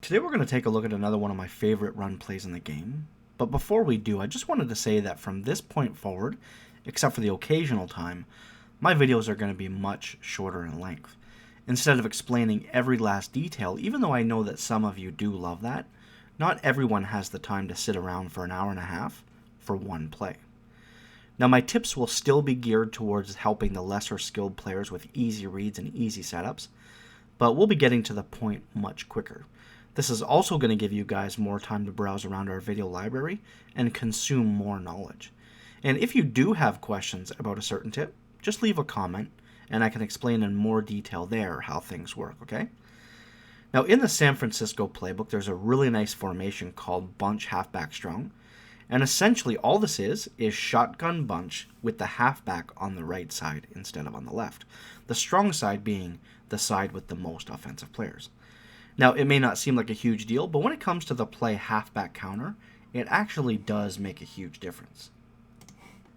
Today we're going to take a look at another one of my favorite run plays in the game. But before we do, I just wanted to say that from this point forward, except for the occasional time, my videos are going to be much shorter in length. Instead of explaining every last detail, even though I know that some of you do love that, not everyone has the time to sit around for an hour and a half for one play. Now my tips will still be geared towards helping the lesser skilled players with easy reads and easy setups, but we'll be getting to the point much quicker. This is also going to give you guys more time to browse around our video library and consume more knowledge. And if you do have questions about a certain tip, just leave a comment and I can explain in more detail there how things work, okay? Now in the San Francisco playbook, there's a really nice formation called bunch halfback strong. And essentially all this is shotgun bunch with the halfback on the right side instead of on the left. The strong side being the side with the most offensive players. Now, it may not seem like a huge deal, but when it comes to the play halfback counter, it actually does make a huge difference.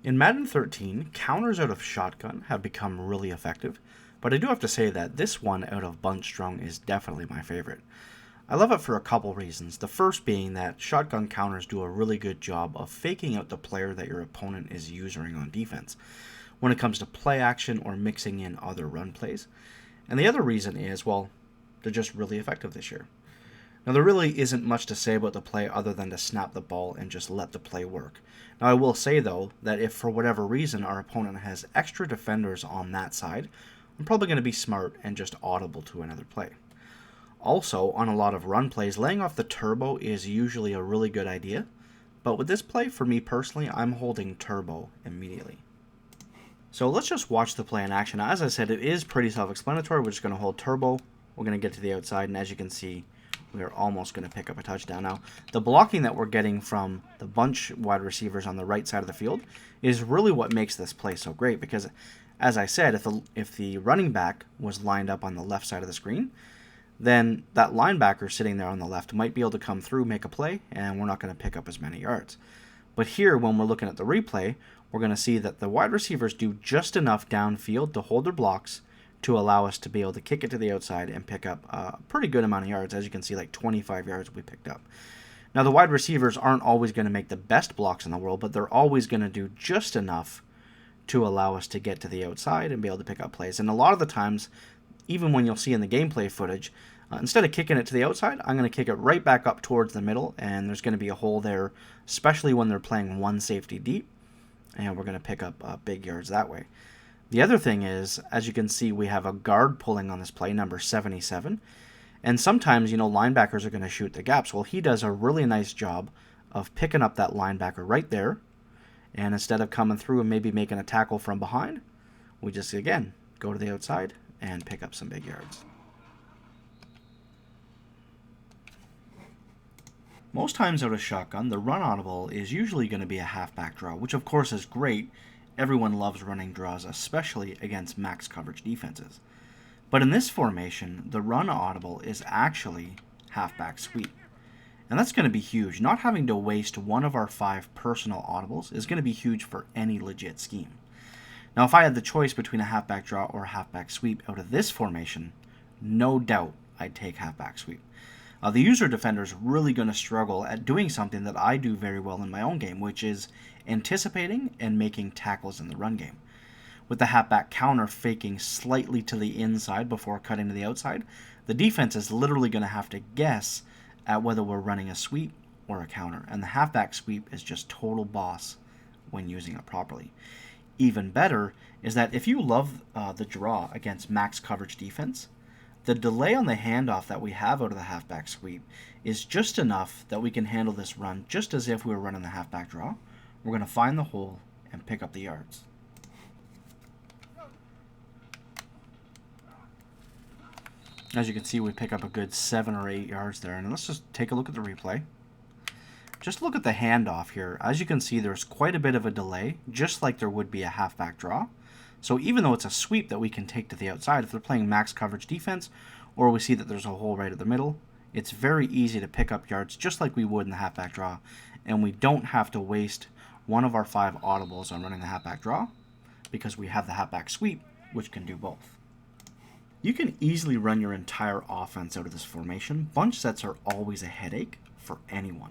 In Madden 13, counters out of shotgun have become really effective, but I do have to say that this one out of bunch strong is definitely my favorite. I love it for a couple reasons. The first being that shotgun counters do a really good job of faking out the player that your opponent is using on defense when it comes to play action or mixing in other run plays. And the other reason is, well, they're just really effective this year. Now, there really isn't much to say about the play other than to snap the ball and just let the play work. Now, I will say, though, that if for whatever reason our opponent has extra defenders on that side, I'm probably going to be smart and just audible to another play. Also, on a lot of run plays, laying off the turbo is usually a really good idea, but with this play, for me personally, I'm holding turbo immediately. So let's just watch the play in action. Now, as I said, it is pretty self-explanatory. We're just going to hold turbo. We're going to get to the outside, and as you can see, we are almost going to pick up a touchdown. Now, the blocking that we're getting from the bunch wide receivers on the right side of the field is really what makes this play so great, because, as I said, if the running back was lined up on the left side of the screen, then that linebacker sitting there on the left might be able to come through, make a play, and we're not going to pick up as many yards. But here, when we're looking at the replay, we're going to see that the wide receivers do just enough downfield to hold their blocks to allow us to be able to kick it to the outside and pick up a pretty good amount of yards. As you can see, like 25 yards we picked up. Now, the wide receivers aren't always going to make the best blocks in the world, but they're always going to do just enough to allow us to get to the outside and be able to pick up plays. And a lot of the times, even when you'll see in the gameplay footage, instead of kicking it to the outside, I'm going to kick it right back up towards the middle, and there's going to be a hole there, especially when they're playing one safety deep, and we're going to pick up big yards that way. The other thing is, as you can see, we have a guard pulling on this play, number 77. And sometimes, linebackers are going to shoot the gaps. Well, he does a really nice job of picking up that linebacker right there. And instead of coming through and maybe making a tackle from behind, we just, again, go to the outside and pick up some big yards. Most times out of shotgun, the run audible is usually going to be a halfback draw, which of course is great. Everyone loves running draws, especially against max coverage defenses. But in this formation, the run audible is actually halfback sweep. And that's going to be huge. Not having to waste one of our 5 personal audibles is going to be huge for any legit scheme. Now, if I had the choice between a halfback draw or a halfback sweep out of this formation, no doubt I'd take halfback sweep. The user defender is really going to struggle at doing something that I do very well in my own game, which is anticipating and making tackles in the run game. With the halfback counter faking slightly to the inside before cutting to the outside, the defense is literally going to have to guess at whether we're running a sweep or a counter, and the halfback sweep is just total boss when using it properly. Even better is that if you love the draw against max coverage defense, the delay on the handoff that we have out of the halfback sweep is just enough that we can handle this run just as if we were running the halfback draw. We're going to find the hole and pick up the yards. As you can see, we pick up a good 7 or 8 yards there. And let's just take a look at the replay. Just look at the handoff here. As you can see, there's quite a bit of a delay, just like there would be a halfback draw. So even though it's a sweep that we can take to the outside, if they're playing max coverage defense, or we see that there's a hole right at the middle, it's very easy to pick up yards just like we would in the halfback draw. And we don't have to waste one of our 5 audibles on running the halfback draw because we have the halfback sweep, which can do both. You can easily run your entire offense out of this formation. Bunch sets are always a headache for anyone.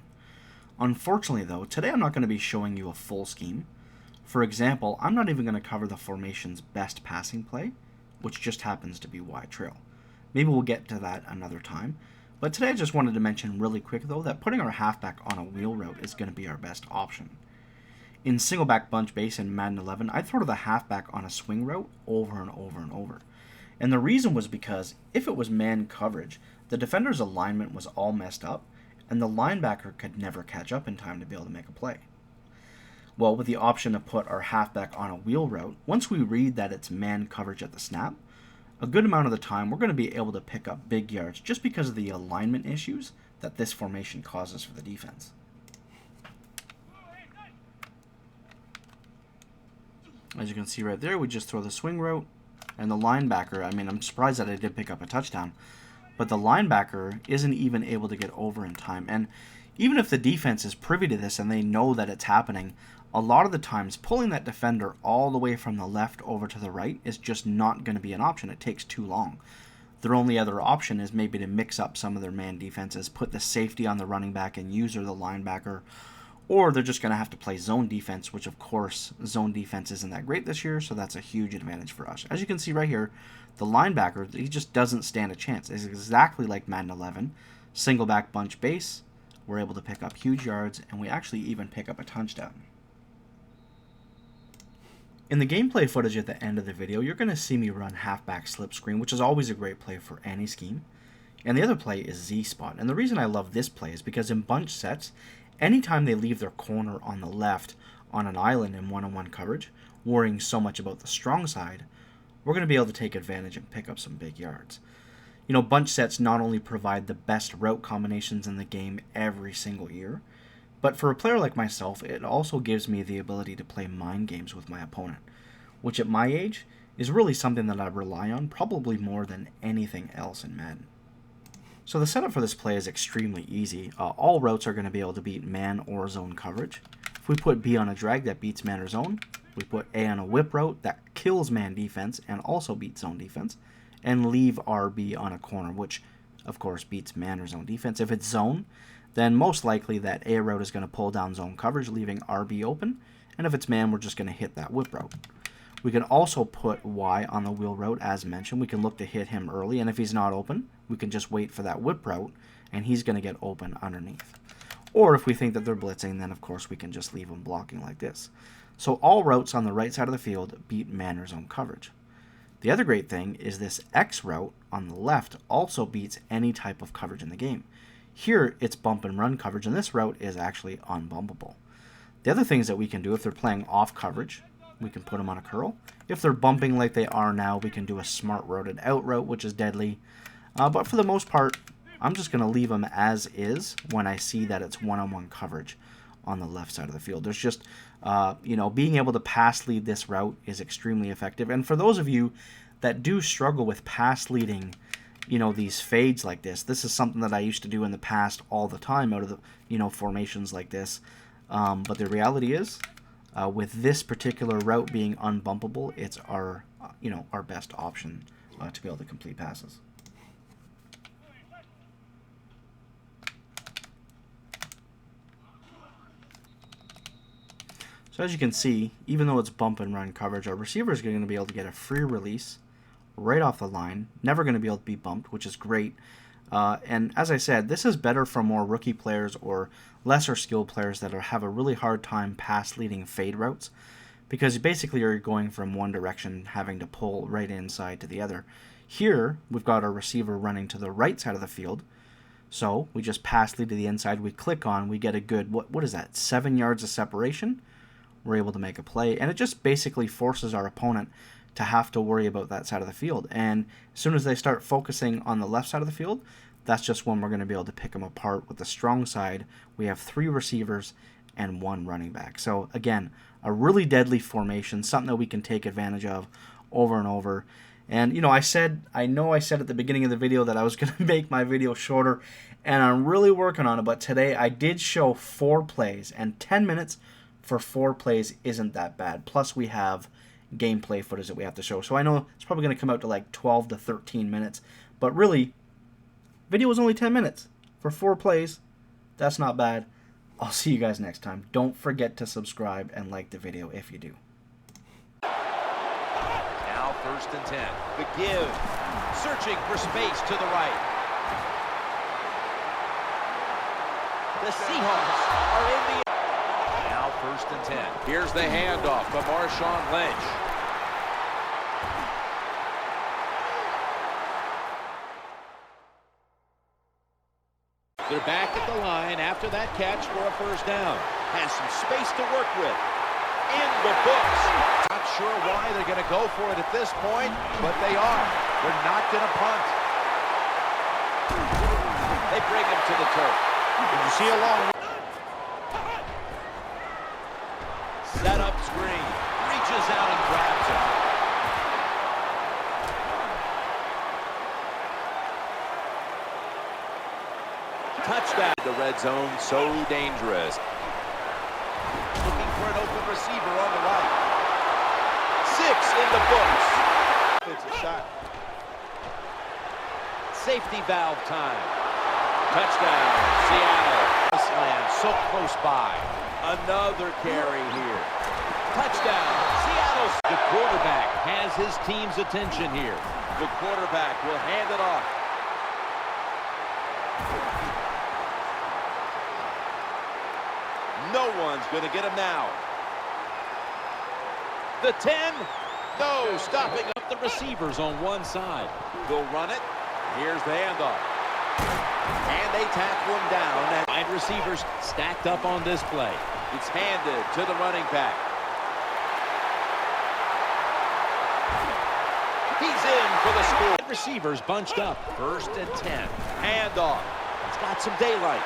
Unfortunately though, today I'm not going to be showing you a full scheme. For example, I'm not even going to cover the formation's best passing play, which just happens to be Y trail. Maybe we'll get to that another time. But today I just wanted to mention really quick though that putting our halfback on a wheel route is going to be our best option. In single back bunch base in Madden 11, I'd throw to the halfback on a swing route over and over and over. And the reason was because if it was man coverage, the defender's alignment was all messed up, and the linebacker could never catch up in time to be able to make a play. Well, with the option to put our halfback on a wheel route, once we read that it's man coverage at the snap, a good amount of the time we're going to be able to pick up big yards just because of the alignment issues that this formation causes for the defense. As you can see right there, we just throw the swing route. And the linebacker, I mean, I'm surprised that I did pick up a touchdown. But the linebacker isn't even able to get over in time. And even if the defense is privy to this and they know that it's happening, a lot of the times pulling that defender all the way from the left over to the right is just not going to be an option. It takes too long. Their only other option is maybe to mix up some of their man defenses, put the safety on the running back and use the linebacker. Or they're just going to have to play zone defense, which of course zone defense isn't that great this year, so that's a huge advantage for us. As you can see right here, the linebacker, he just doesn't stand a chance. It's exactly like Madden 11. Single back bunch base, we're able to pick up huge yards, and we actually even pick up a touchdown. In the gameplay footage at the end of the video, you're going to see me run halfback slip screen, which is always a great play for any scheme. And the other play is Z-spot. And the reason I love this play is because in bunch sets, anytime they leave their corner on the left on an island in one-on-one coverage, worrying so much about the strong side, we're going to be able to take advantage and pick up some big yards. You know, bunch sets not only provide the best route combinations in the game every single year, but for a player like myself, it also gives me the ability to play mind games with my opponent, which at my age is really something that I rely on probably more than anything else in Madden. So the setup for this play is extremely easy. All routes are going to be able to beat man or zone coverage. If we put B on a drag, that beats man or zone. We put A on a whip route, that kills man defense and also beats zone defense. And leave RB on a corner, which of course beats man or zone defense. If it's zone, then most likely that A route is going to pull down zone coverage, leaving RB open. And if it's man, we're just going to hit that whip route. We can also put Y on the wheel route, as mentioned. We can look to hit him early, and if he's not open, we can just wait for that whip route, and he's going to get open underneath. Or if we think that they're blitzing, then of course we can just leave them blocking like this. So all routes on the right side of the field beat man or zone coverage. The other great thing is this X route on the left also beats any type of coverage in the game. Here it's bump and run coverage, and this route is actually unbumpable. The other things that we can do if they're playing off coverage, we can put them on a curl. If they're bumping like they are now, we can do a smart routed out route, which is deadly. But for the most part, I'm just going to leave them as is when I see that it's one-on-one coverage on the left side of the field. There's just, being able to pass lead this route is extremely effective. And for those of you that do struggle with pass leading, these fades like this is something that I used to do in the past all the time out of the, formations like this. But the reality is, with this particular route being unbumpable, it's our best option to be able to complete passes. So as you can see, even though it's bump and run coverage, our receiver is going to be able to get a free release right off the line. Never going to be able to be bumped, which is great. And as I said, this is better for more rookie players or lesser skilled players that have a really hard time pass leading fade routes, because basically you're going from one direction having to pull right inside to the other. Here we've got our receiver running to the right side of the field, so we just pass lead to the inside, we click on, we get a good, what is that, 7 yards of separation. We're able to make a play, and it just basically forces our opponent to have to worry about that side of the field. And as soon as they start focusing on the left side of the field, that's just when we're going to be able to pick them apart. With the strong side, we have 3 receivers and 1 running back. So again, a really deadly formation, something that we can take advantage of over and over. And I know I said at the beginning of the video that I was going to make my video shorter, and I'm really working on it. But today I did show 4 plays, and 10 minutes for 4 plays isn't that bad. Plus we have gameplay footage that we have to show. So I know it's probably going to come out to like 12 to 13 minutes, but really, video is only 10 minutes. For 4 plays, that's not bad. I'll see you guys next time. Don't forget to subscribe and like the video if you do. Now 1st and 10. The give. Searching for space to the right. The Seahawks are in the... Now 1st and 10. Here's the handoff to Marshawn Lynch. They're back at the line after that catch for a 1st down. Has some space to work with. In the books. Not sure why they're going to go for it at this point, but they are. They're not going to punt. They bring him to the turf. Did you see a long... Set up screen. Reaches out and grabs it. Touchdown. The red zone, so dangerous. Looking for an open receiver on the right. 6 in the books. It's a shot. Safety valve time. Touchdown, Seattle. This land so close by. Another carry here. Touchdown, Seattle. The quarterback has his team's attention here. The quarterback will hand it off. No one's going to get him now. The 10. No, stopping up the receivers on one side. They'll run it. Here's the handoff. And they tackle him down. And wide receivers stacked up on this play. It's handed to the running back. He's in for the score. Receivers bunched up. 1st and 10. Handoff. It's got some daylight.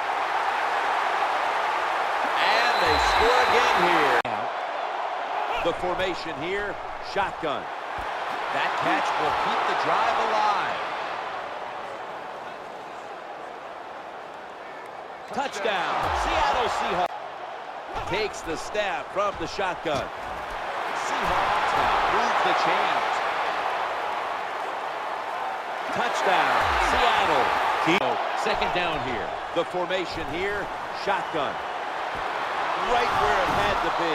They score again here. The formation here, shotgun. That catch will keep the drive alive. Touchdown, Seattle Seahawks. Takes the snap from the shotgun. Seahawks now move the chains. Touchdown, Seattle. 2nd down here. The formation here, shotgun. Right where it had to be.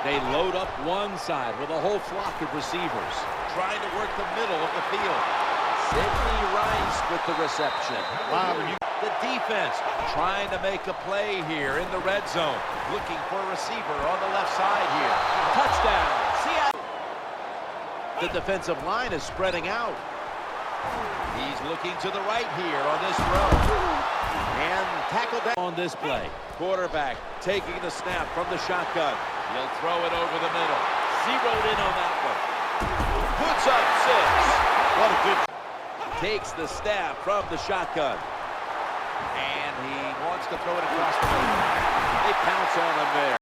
They load up one side with a whole flock of receivers, trying to work the middle of the field. Sidney Rice with the reception. Wow, the defense trying to make a play here in the red zone, looking for a receiver on the left side here. Touchdown, Seattle. The defensive line is spreading out. He's looking to the right here on this throw. And tackled down on this play. Quarterback taking the snap from the shotgun. He'll throw it over the middle. Zeroed in on that one. Puts up 6. What a good... Takes the snap from the shotgun. And he wants to throw it across the middle. They pounce on him there.